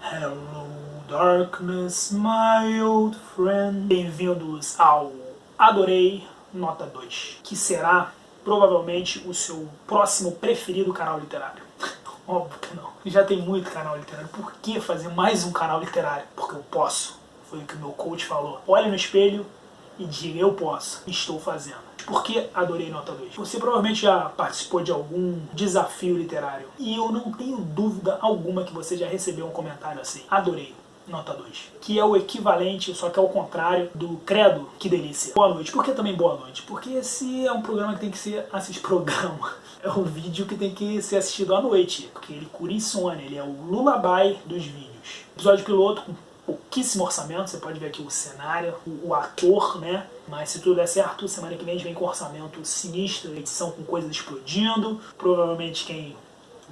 Hello darkness, my old friend. Bem-vindos ao Adorei Nota 2, que será provavelmente o seu próximo preferido canal literário. Óbvio que não. Já tem muito canal literário. Por que fazer mais um canal literário? Porque eu posso. Foi o que o meu coach falou. Olhe no espelho e diga, eu posso. Estou fazendo. Por que Adorei Nota 2? Você provavelmente já participou de algum desafio literário. E eu não tenho dúvida alguma que você já recebeu um comentário assim. Adorei. Nota 2. Que é o equivalente, só que ao contrário, do credo, que delícia. Boa noite. Por que também boa noite? Porque esse é um programa que tem que ser assistido. Programa. É um vídeo que tem que ser assistido à noite. Porque ele cura insônia. Ele é o lullaby dos vídeos. Episódio piloto com pouquíssimo orçamento. Você pode ver aqui o cenário, o ator, né? Mas se tudo der certo, semana que vem a gente vem com orçamento sinistro, edição com coisas explodindo. Provavelmente quem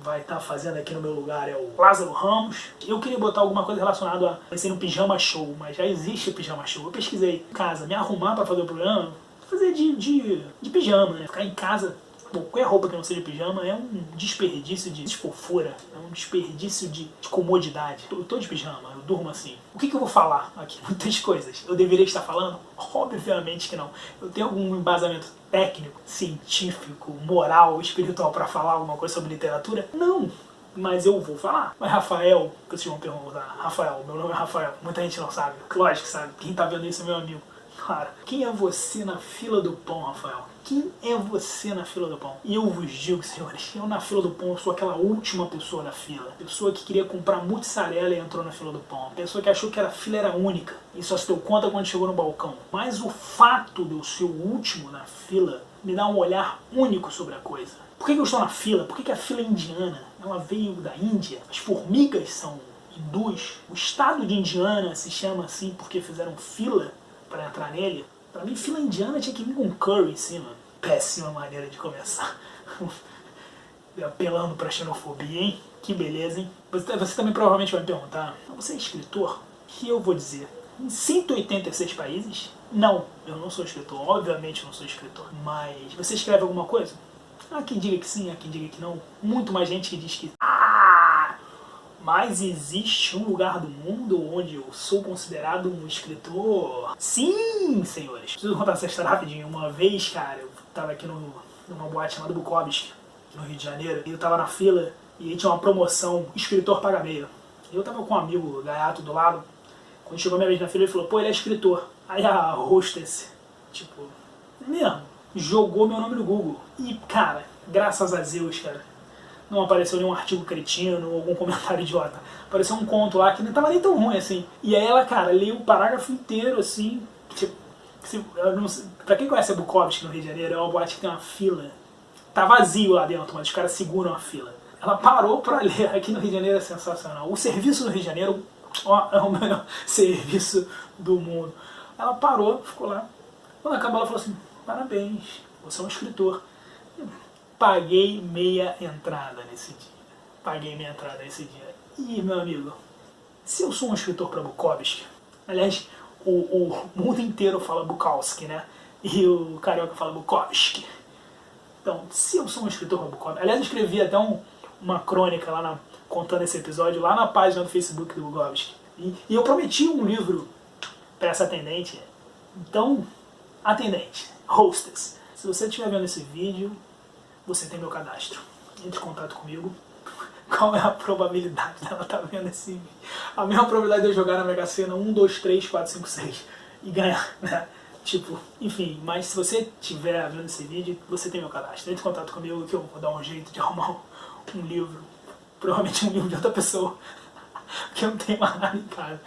vai estar fazendo aqui no meu lugar é o Lázaro Ramos. Eu queria botar alguma coisa relacionada a ser um pijama show, mas já existe o pijama show. Eu pesquisei em casa, me arrumar para fazer o programa, fazer de pijama, né? Ficar em casa, qualquer roupa que não seja pijama é um desperdício de fofura, é um desperdício de comodidade. Eu tô de pijama, eu durmo assim. O que eu vou falar aqui? Muitas coisas. Eu deveria estar falando? Obviamente que não. Eu tenho algum embasamento técnico, científico, moral, espiritual para falar alguma coisa sobre literatura? Não. Mas eu vou falar. Mas Rafael, que vocês vão perguntar, Rafael, meu nome é Rafael, muita gente não sabe. Lógico que sabe, quem tá vendo isso é meu amigo. Cara, quem é você na fila do pão, Rafael? Quem é você na fila do pão? E eu vos digo, senhores, eu na fila do pão eu sou aquela última pessoa da fila. Pessoa que queria comprar mussarela e entrou na fila do pão. Pessoa que achou que a fila era única e só se deu conta quando chegou no balcão. Mas o fato de eu ser o último na fila me dá um olhar único sobre a coisa. Por que eu estou na fila? Por que a fila é indiana? Ela veio da Índia. As formigas são hindus. O estado de Indiana se chama assim porque fizeram fila para entrar nele. Pra mim, fila indiana tinha que vir com curry em cima. Péssima maneira de começar. Apelando pra xenofobia, hein? Que beleza, hein? Você também provavelmente vai me perguntar, você é escritor? E eu vou dizer, em 186 países? Não, eu não sou escritor. Obviamente eu não sou escritor. Mas você escreve alguma coisa? Há quem diga que sim, há quem diga que não. Muito mais gente que diz que... Mas existe um lugar do mundo onde eu sou considerado um escritor? Sim, senhores. Preciso contar essa história rapidinho. Uma vez, cara, eu tava aqui numa boate chamada Bukowski, no Rio de Janeiro, e eu tava na fila, e aí tinha uma promoção, escritor paga meia. E eu tava com um amigo gaiato do lado, quando chegou a minha vez na fila, ele falou, pô, ele é escritor. Aí a hostess, tipo, mesmo, jogou meu nome no Google. E, cara, graças a Deus, cara, não apareceu nenhum artigo cretino ou algum comentário idiota. Apareceu um conto lá que não tava nem tão ruim assim. E aí ela, cara, leu o parágrafo inteiro assim. Tipo, pra quem conhece a Bukowski no Rio de Janeiro, é uma boate que tem uma fila. Tá vazio lá dentro, mas os caras seguram a fila. Ela parou pra ler. Aqui no Rio de Janeiro é sensacional. O serviço do Rio de Janeiro, ó, é o melhor serviço do mundo. Ela parou, ficou lá. Quando acabou, ela falou assim: parabéns, você é um escritor. Paguei meia entrada nesse dia. Paguei meia entrada nesse dia. E, meu amigo, se eu sou um escritor para Bukowski, aliás, o mundo inteiro fala Bukowski, né? E o carioca fala Bukowski. Então, se eu sou um escritor para Bukowski... Aliás, eu escrevi até uma crônica lá contando esse episódio lá na página do Facebook do Bukowski. E eu prometi um livro para essa atendente. Então, atendente, hostess, se você estiver vendo esse vídeo, você tem meu cadastro. Entre em contato comigo. Qual é a probabilidade dela estar vendo esse vídeo? A mesma probabilidade de eu jogar na Mega Sena 1, 2, 3, 4, 5, 6 e ganhar, né? Tipo, enfim, mas se você estiver vendo esse vídeo, você tem meu cadastro. Entre em contato comigo que eu vou dar um jeito de arrumar um livro. Provavelmente um livro de outra pessoa. Porque eu não tenho mais nada em casa.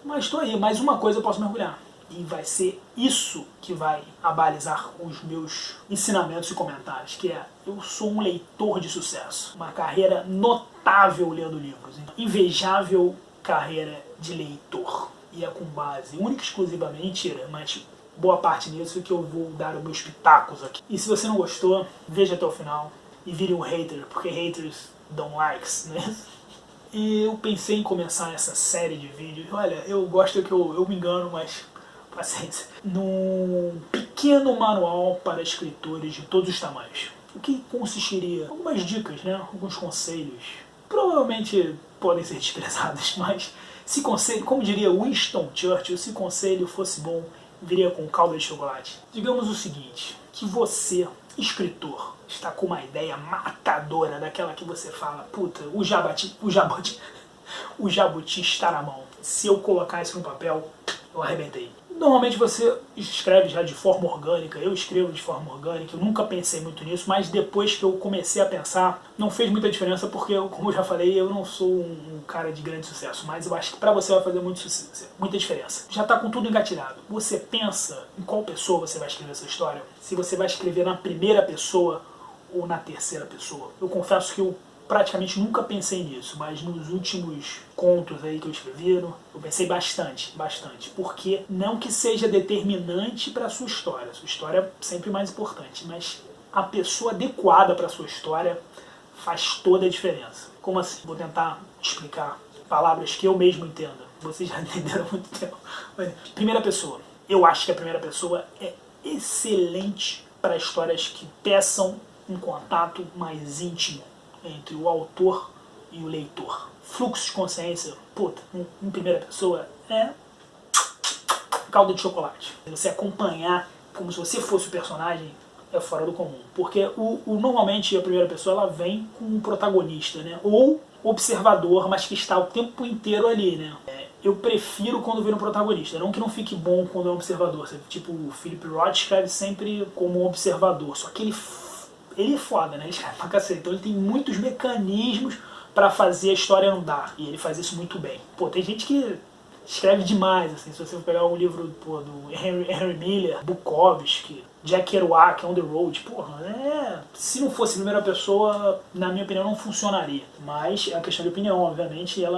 Mas estou aí, mais uma coisa eu posso mergulhar. E vai ser isso que vai abalizar os meus ensinamentos e comentários, que é, eu sou um leitor de sucesso. Uma carreira notável lendo livros. Invejável carreira de leitor. E é com base, única e exclusivamente, mentira, mas boa parte nisso que eu vou dar os meus pitacos aqui. E se você não gostou, veja até o final e vire um hater, porque haters dão likes, né? E eu pensei em começar essa série de vídeos. Olha, eu gosto que eu me engano, mas paciência. Num pequeno manual para escritores de todos os tamanhos. O que consistiria? Algumas dicas, né? Alguns conselhos. provavelmente podem ser desprezadas, mas se conselho, como diria Winston Churchill, se conselho fosse bom, viria com calda de chocolate. Digamos o seguinte, que você, escritor, está com uma ideia matadora, daquela que você fala, puta, o jabuti está na mão. Se eu colocar isso no papel, eu arrebentei. Normalmente você escreve já de forma orgânica, eu escrevo de forma orgânica, eu nunca pensei muito nisso, mas depois que eu comecei a pensar, não fez muita diferença porque, como eu já falei, eu não sou um cara de grande sucesso, mas eu acho que pra você vai fazer muita diferença. Já tá com tudo engatilhado. Você pensa em qual pessoa você vai escrever essa história? Se você vai escrever na primeira pessoa ou na terceira pessoa. Eu confesso que eu praticamente nunca pensei nisso, mas nos últimos contos aí que eu escrevi, eu pensei bastante. Porque não que seja determinante para a sua história é sempre mais importante, mas a pessoa adequada para a sua história faz toda a diferença. Como assim? Vou tentar explicar palavras que eu mesmo entenda. Vocês já entenderam há muito tempo. Primeira pessoa. Eu acho que a primeira pessoa é excelente para histórias que peçam um contato mais íntimo entre o autor e o leitor. Fluxo de consciência, puta, em primeira pessoa é calda de chocolate. Você acompanhar como se você fosse o personagem é fora do comum. Porque normalmente a primeira pessoa ela vem com um protagonista, né? Ou observador, mas que está o tempo inteiro ali, né? Eu prefiro quando vira um protagonista, não que não fique bom quando é um observador. Tipo, o Philip Roth escreve sempre como um observador, só que ele é foda, né? Ele escreve pra cacete. Então ele tem muitos mecanismos pra fazer a história andar. E ele faz isso muito bem. Pô, tem gente que escreve demais, assim. Se você for pegar um livro do Henry Miller, Bukowski, Jack Kerouac, On the Road, porra, se não fosse primeira pessoa, na minha opinião, não funcionaria. Mas é uma questão de opinião, obviamente, e a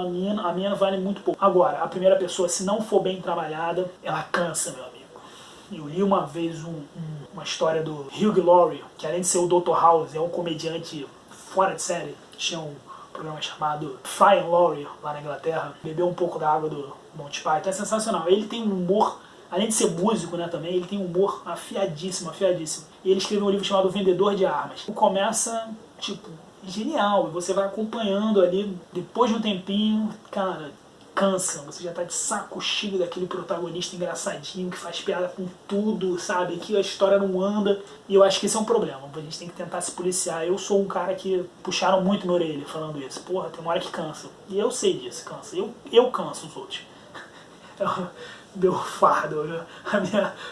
minha vale muito pouco. Agora, a primeira pessoa, se não for bem trabalhada, ela cansa, meu amigo. Eu li uma vez uma história do Hugh Laurie, que além de ser o Dr. House, é um comediante fora de série. Tinha um programa chamado Fry and Laurie, lá na Inglaterra. Bebeu um pouco da água do Monty Python. É sensacional. Ele tem um humor, além de ser músico, né, também, ele tem um humor afiadíssimo. E ele escreveu um livro chamado Vendedor de Armas. Começa, tipo, genial. E você vai acompanhando ali, depois de um tempinho, cara, cansa, você já tá de saco cheio daquele protagonista engraçadinho que faz piada com tudo, sabe? Que a história não anda. E eu acho que esse é um problema. A gente tem que tentar se policiar. Eu sou um cara que puxaram muito minha orelha falando isso. Porra, tem uma hora que cansa. E eu sei disso, cansa. Eu canso os outros. Meu fardo,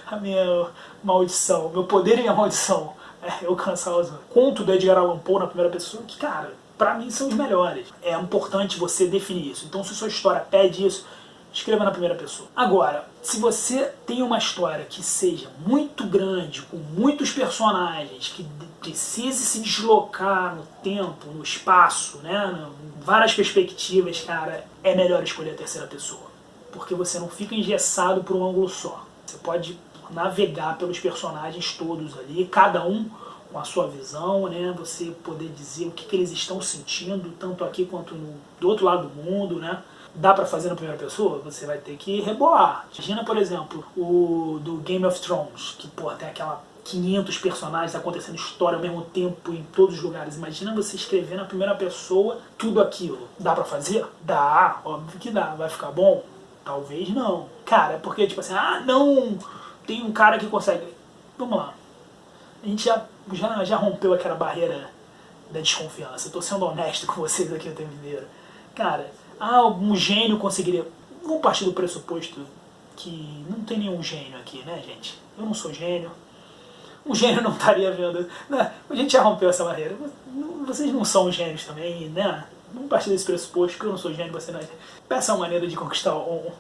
a minha maldição, meu poder e minha maldição. Eu cansar os outros. Conto do Edgar Allan Poe na primeira pessoa que, cara, pra mim são os melhores. É importante você definir isso. Então se sua história pede isso, escreva na primeira pessoa. Agora, se você tem uma história que seja muito grande, com muitos personagens, que precise se deslocar no tempo, no espaço, né, em várias perspectivas, cara, é melhor escolher a terceira pessoa. Porque você não fica engessado por um ângulo só. Você pode navegar pelos personagens todos ali, cada um com a sua visão, né? Você poder dizer o que eles estão sentindo, tanto aqui quanto do outro lado do mundo, né? Dá pra fazer na primeira pessoa? Você vai ter que rebolar. Imagina, por exemplo, o do Game of Thrones, que, porra, tem aquela 500 personagens acontecendo história ao mesmo tempo em todos os lugares. Imagina você escrever na primeira pessoa tudo aquilo. Dá pra fazer? Dá, óbvio que dá. Vai ficar bom? Talvez não. Cara, é porque, tipo assim, não, tem um cara que consegue. Vamos lá. A gente já rompeu aquela barreira da desconfiança. Eu tô sendo honesto com vocês aqui o tempo inteiro. Cara, um gênio conseguiria... Vamos partir do pressuposto que não tem nenhum gênio aqui, né, gente? Eu não sou gênio. Um gênio não estaria vendo... Né? A gente já rompeu essa barreira. Vocês não são gênios também, né? Vamos partir desse pressuposto que eu não sou gênio, você não é. Peça uma maneira de conquistar um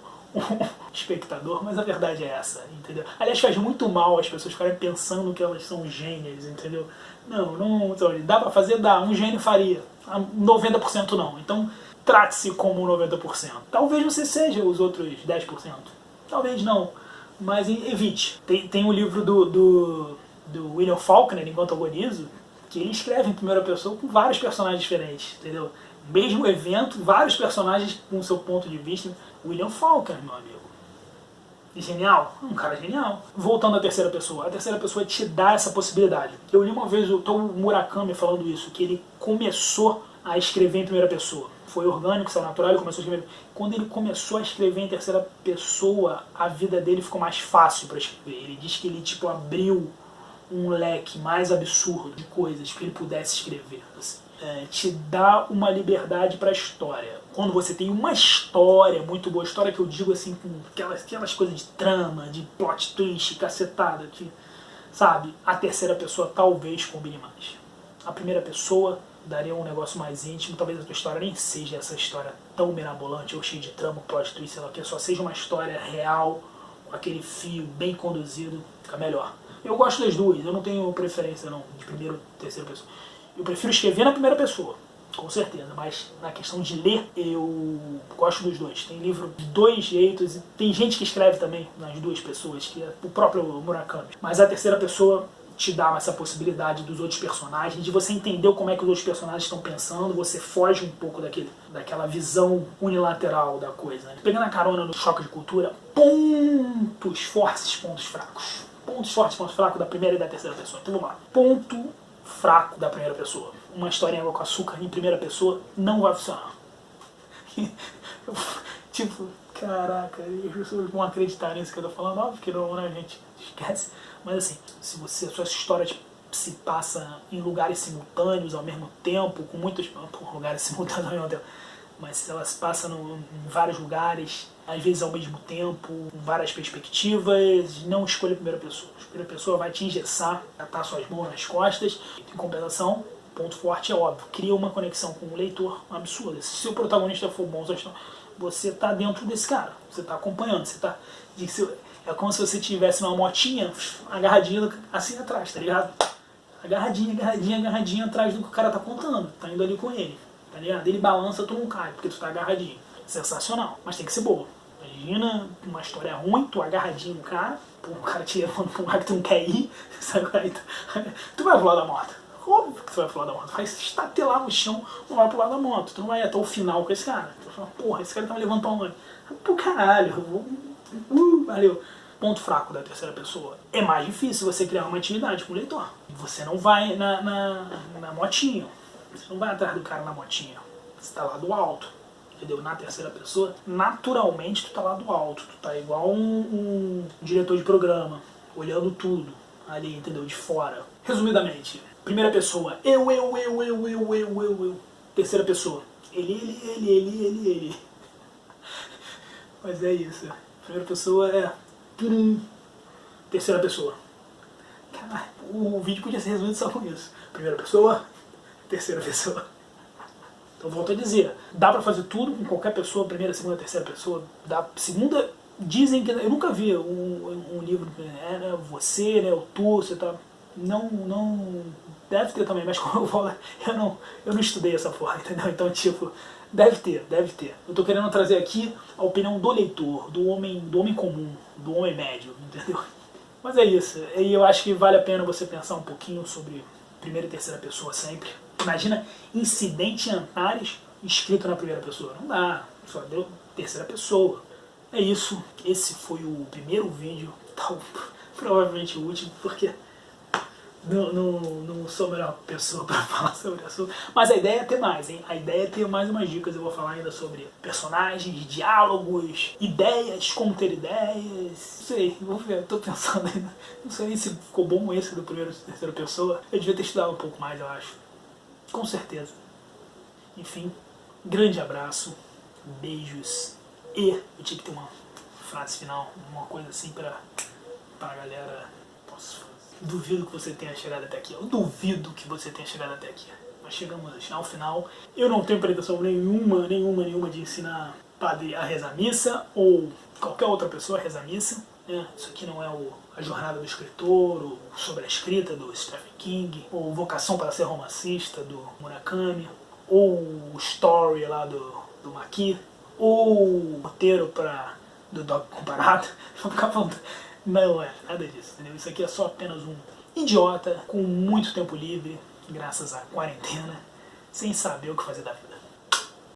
espectador, mas a verdade é essa, entendeu? Aliás, faz muito mal as pessoas ficarem pensando que elas são gênios, entendeu? Não, dá pra fazer? Dá, um gênio faria, 90% não, então trate-se como 90%. Talvez você seja os outros 10%, talvez não, mas evite. Tem um livro do William Faulkner, Enquanto Agonizo, que ele escreve em primeira pessoa com vários personagens diferentes, entendeu? Mesmo evento, vários personagens com o seu ponto de vista. William Faulkner, meu amigo. Genial? Um cara genial. Voltando à terceira pessoa. A terceira pessoa te dá essa possibilidade. Eu li uma vez o Tom Murakami falando isso, que ele começou a escrever em primeira pessoa. Foi orgânico, saiu natural, ele começou a escrever. Quando ele começou a escrever em terceira pessoa, a vida dele ficou mais fácil para escrever. Ele diz que ele tipo abriu um leque mais absurdo de coisas que ele pudesse escrever. Assim. Te dá uma liberdade para a história. Quando você tem uma história muito boa, história que eu digo assim, com aquelas coisas de trama, de plot twist, cacetada, que, sabe? A terceira pessoa talvez combine mais. A primeira pessoa daria um negócio mais íntimo, talvez a tua história nem seja essa história tão mirabolante ou cheia de trama, plot twist, sei lá o que, só seja uma história real, com aquele fio bem conduzido, fica melhor. Eu gosto das duas, eu não tenho preferência não, de primeira ou terceira pessoa. Eu prefiro escrever na primeira pessoa, com certeza, mas na questão de ler, eu gosto dos dois. Tem livro de dois jeitos, e tem gente que escreve também nas duas pessoas, que é o próprio Murakami. Mas a terceira pessoa te dá essa possibilidade dos outros personagens, de você entender como é que os outros personagens estão pensando, você foge um pouco daquela visão unilateral da coisa. Né? Pegando a carona no choque de cultura, pontos fortes, pontos fracos. Pontos fortes, pontos fracos da primeira e da terceira pessoa. Então vamos lá. Ponto fraco da primeira pessoa. Uma história em água com açúcar em primeira pessoa não vai funcionar. Tipo, caraca, as pessoas vão acreditar nisso que eu tô falando, óbvio que não, né, a gente esquece. Mas assim, se a sua história se passa em lugares simultâneos ao mesmo tempo, com muitos lugares simultâneos ao mesmo tempo, mas se ela se passa em vários lugares, às vezes ao mesmo tempo, com várias perspectivas, não escolha a primeira pessoa. A primeira pessoa vai te engessar, atar suas mãos nas costas. Em compensação, ponto forte é óbvio, cria uma conexão com o leitor absurda. Se o seu protagonista for bom, você está dentro desse cara, você está acompanhando, você tá... É como se você estivesse numa motinha, agarradinha assim atrás, tá ligado? Agarradinha atrás do que o cara tá contando, tá indo ali com ele, tá ligado? Ele balança, tu não cai, porque tu tá agarradinho. Sensacional, mas tem que ser boa. Imagina uma história ruim, tu agarradinho no cara, o cara te levando pra um lugar que tu não quer ir, sabe? Tu vai pro lado da moto. Óbvio que tu vai pro lado da moto. Vai estatelar no chão, não vai pro lado da moto. Tu não vai até o final com esse cara. Tu vai falar, porra, esse cara tá me levando pra onde? Pro caralho, valeu. Ponto fraco da terceira pessoa. É mais difícil você criar uma intimidade com o leitor. Você não vai na motinha. Você não vai atrás do cara na motinha. Você tá lá do alto. Entendeu? Na terceira pessoa, naturalmente tu tá lá do alto. Tu tá igual um diretor de programa, olhando tudo ali, entendeu? De fora. Resumidamente, primeira pessoa, eu. Terceira pessoa, ele. Mas é isso. Primeira pessoa é... Terceira pessoa. Caralho, o vídeo podia ser resumido só com isso. Primeira pessoa, terceira pessoa. Então volto a dizer, dá pra fazer tudo com qualquer pessoa, primeira, segunda, terceira pessoa. Segunda, dizem que... Eu nunca vi um livro, né, você, né, o tu, você tá... Não... Deve ter também, mas como eu falo, eu não estudei essa porra, entendeu? Então, tipo, deve ter. Eu tô querendo trazer aqui a opinião do leitor, do homem comum, do homem médio, entendeu? Mas é isso. E eu acho que vale a pena você pensar um pouquinho sobre primeira e terceira pessoa sempre. Imagina Incidente em Antares escrito na primeira pessoa. Não dá, só deu terceira pessoa. É isso. Esse foi o primeiro vídeo, provavelmente o último, porque não sou a melhor pessoa para falar sobre o assunto. Mas a ideia é ter mais, hein? A ideia é ter mais umas dicas. Eu vou falar ainda sobre personagens, diálogos, ideias, como ter ideias. Não sei, vou ver, tô pensando ainda. Não sei se ficou bom esse do primeiro e terceira pessoa. Eu devia ter estudado um pouco mais, eu acho. Com certeza. Enfim, grande abraço, beijos e eu tinha que ter uma frase final, uma coisa assim pra galera. Nossa, duvido que você tenha chegado até aqui. Eu duvido que você tenha chegado até aqui. Mas chegamos ao final. Eu não tenho pretensão nenhuma de ensinar padre a rezar missa ou qualquer outra pessoa a rezar missa. Isso aqui não é a jornada do escritor, ou sobre a escrita do Stephen King, ou Vocação para ser romancista do Murakami, ou o Story lá do Maki, ou o roteiro do Dog Comparado. Vou ficar falando. Não é nada disso, entendeu? Isso aqui é só apenas um idiota com muito tempo livre, graças à quarentena, sem saber o que fazer da vida.